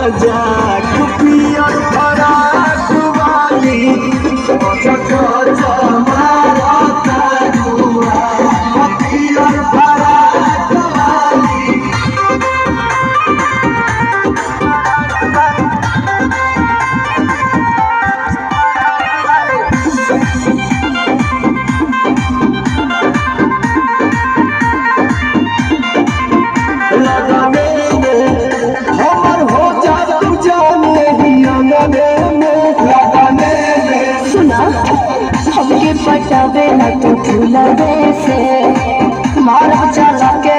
मजाक पियर फराक वाली मारा तारुआ पियर फराक वाली हमके पटावे ना तो फूलवे से मारब चला के